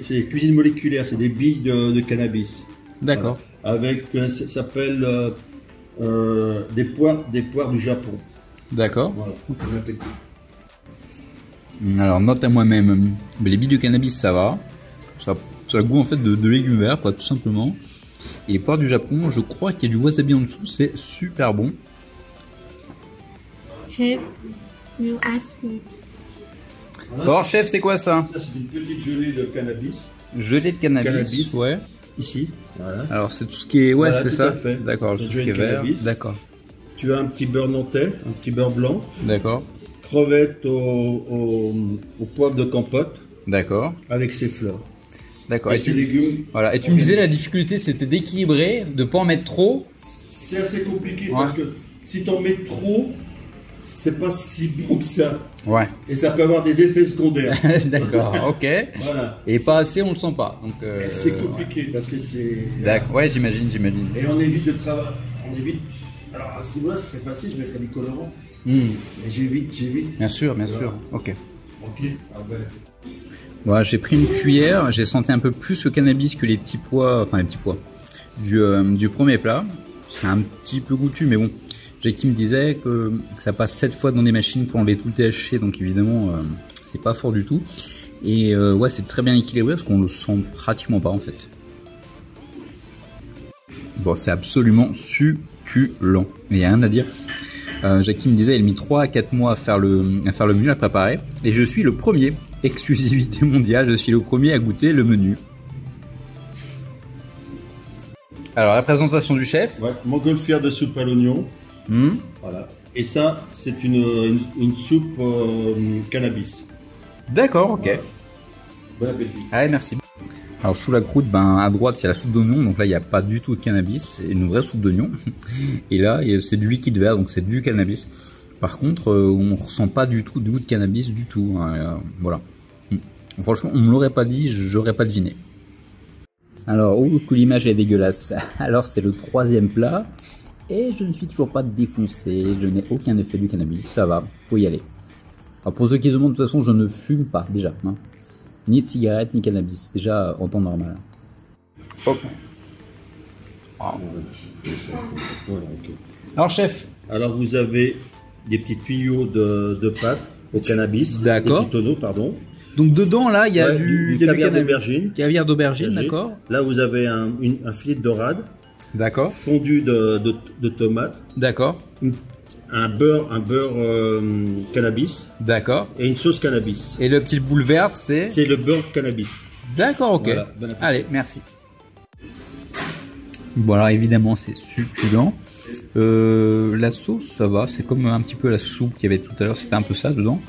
c'est cuisine moléculaire, c'est des billes de cannabis. D'accord. Voilà. Avec, ça s'appelle des poires du Japon. D'accord. Voilà. Bon appétit. Alors, note à moi-même, les billes de cannabis, ça va. Ça a le goût en fait de légumes verts, quoi, tout simplement. Et les poires du Japon, je crois qu'il y a du wasabi en dessous, c'est super bon. Chef, you ask me. Alors, chef, c'est quoi ça? Ça, c'est une petite gelée de cannabis. Gelée de cannabis, ouais. Ici, voilà. Alors, c'est tout ce qui est... Ouais, Voilà, c'est tout ça. à fait. D'accord, tout C'est ce qui est du vert. cannabis. D'accord. Tu as un petit beurre nantais, un petit beurre blanc. D'accord. Crevettes au poivre de Campote D'accord. avec ses fleurs. D'accord. Et ses légumes. Voilà. Et tu me disais la difficulté, c'était d'équilibrer, de pas en mettre trop. C'est assez compliqué parce que si tu en mets trop, c'est pas si bon que ça. Ouais. Et ça peut avoir des effets secondaires. D'accord, ok. Voilà. Et pas assez, on le sent pas. Donc, c'est compliqué parce que c'est. D'accord, ouais, j'imagine. Et on évite de travailler. On évite. Alors à ce niveau-là, ce serait facile, je mettrais du colorant. Mais j'évite. Bien sûr, ok. Ok. Voilà, j'ai pris une cuillère, j'ai senti un peu plus le cannabis que les petits pois, du premier plat. C'est un petit peu goûtu, mais bon. Jackie me disait que ça passe 7 fois dans des machines pour enlever tout le THC, donc évidemment, c'est pas fort du tout. Et ouais, c'est très bien équilibré parce qu'on le sent pratiquement pas en fait. Bon, c'est absolument succulent. Il n'y a rien à dire. Jackie me disait, elle a mis 3 à 4 mois à faire le menu, à préparer. Et je suis le premier, exclusivité mondiale, je suis le premier à goûter le menu. Alors, la présentation du chef. Ouais, montgolfière de soupe à l'oignon. Voilà. Et ça, c'est une soupe cannabis. D'accord, ok. Voilà. Bon appétit. Allez, merci. Alors, sous la croûte, à droite, il y a la soupe d'oignon. Donc là, il n'y a pas du tout de cannabis. C'est une vraie soupe d'oignon. Et là, c'est du liquide vert, donc c'est du cannabis. Par contre, on ne ressent pas du tout de goût de cannabis du tout. Voilà. Franchement, on ne me l'aurait pas dit, j'aurais pas deviné. Alors, que l'image est dégueulasse. Alors, c'est le 3e plat. Et je ne suis toujours pas défoncé, je n'ai aucun effet du cannabis, ça va, faut y aller. Alors pour ceux qui se demandent, de toute façon, je ne fume pas déjà, hein. Ni de cigarette, ni cannabis, déjà en temps normal. Hop. Voilà, ok. Alors chef. Alors vous avez des petits tuyaux de pâte au cannabis, d'accord. Des petits tonneaux, pardon. Donc dedans là, il y a du caviar d'aubergine. Caviar d'aubergine, d'accord. Là vous avez un filet de dorade. D'accord. Fondu de tomates. D'accord. Un beurre cannabis. D'accord. Et une sauce cannabis. Et le petit boule verte, c'est? C'est le beurre cannabis. D'accord, ok. Voilà, allez, merci. Bon alors évidemment c'est succulent. La sauce, ça va, c'est comme un petit peu la soupe qu'il y avait tout à l'heure, c'était un peu ça dedans.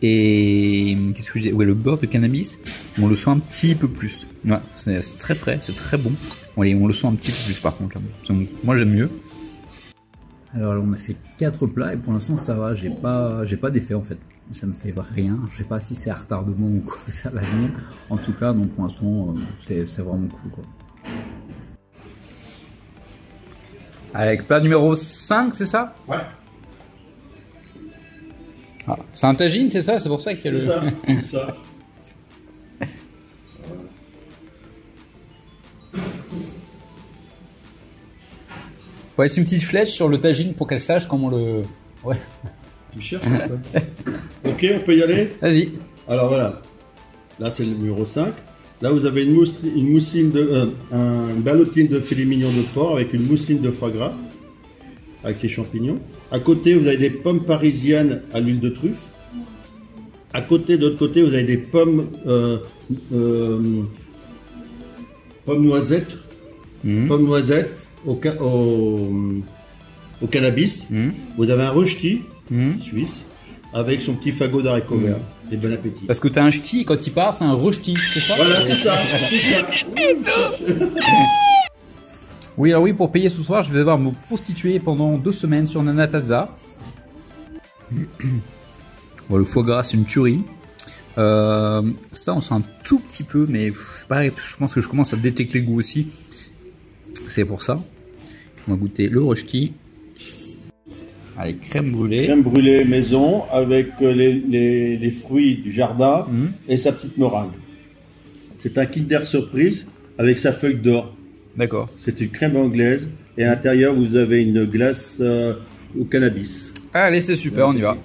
Et qu'est-ce que je dis? Ouais, le beurre de cannabis, on le sent un petit peu plus. Ouais, c'est très frais, c'est très bon. On le sent un petit peu plus par contre. Là. Moi j'aime mieux. Alors là, on a fait 4 plats et pour l'instant ça va, j'ai pas d'effet en fait. Ça me fait rien. Je sais pas si c'est un retardement ou quoi, ça va venir. En tout cas, donc pour l'instant c'est vraiment cool quoi. Avec plat numéro 5, c'est ça? Ouais. Ah, c'est un tagine, c'est ça? C'est pour ça qu'il y a le... C'est ça. Faut être une petite flèche sur le tagine pour qu'elle sache comment le... Ouais. Tu cherches un peu. Ok, on peut y aller? Vas-y. Alors voilà. Là, c'est le numéro 5. Là, vous avez une mousseline un ballotine de filet mignon de porc avec une mousseline de foie gras, avec ses champignons. À côté, vous avez des pommes parisiennes à l'huile de truffe. À côté, de l'autre côté, vous avez des pommes noisettes. Pommes noisettes au cannabis. Vous avez un rösti suisse avec son petit fagot d'haricots verts. Et bon appétit. Parce que tu as un ch'ti, quand il part, c'est un rech'ti, c'est ça? Voilà, c'est ça. C'est ça. Oui, alors oui, pour payer ce soir, je vais devoir me prostituer pendant 2 semaines sur Nana Plaza. Bon, le foie gras, c'est une tuerie. Ça, on sent un tout petit peu, mais c'est pareil, je pense que je commence à détecter le goût aussi. C'est pour ça. On va goûter le rösti. Allez, crème brûlée. Crème brûlée maison avec les fruits du jardin et sa petite meringue. C'est un Kinder Surprise avec sa feuille d'or. D'accord. C'est une crème anglaise et à l'intérieur vous avez une glace au cannabis. Allez, c'est super, on y va.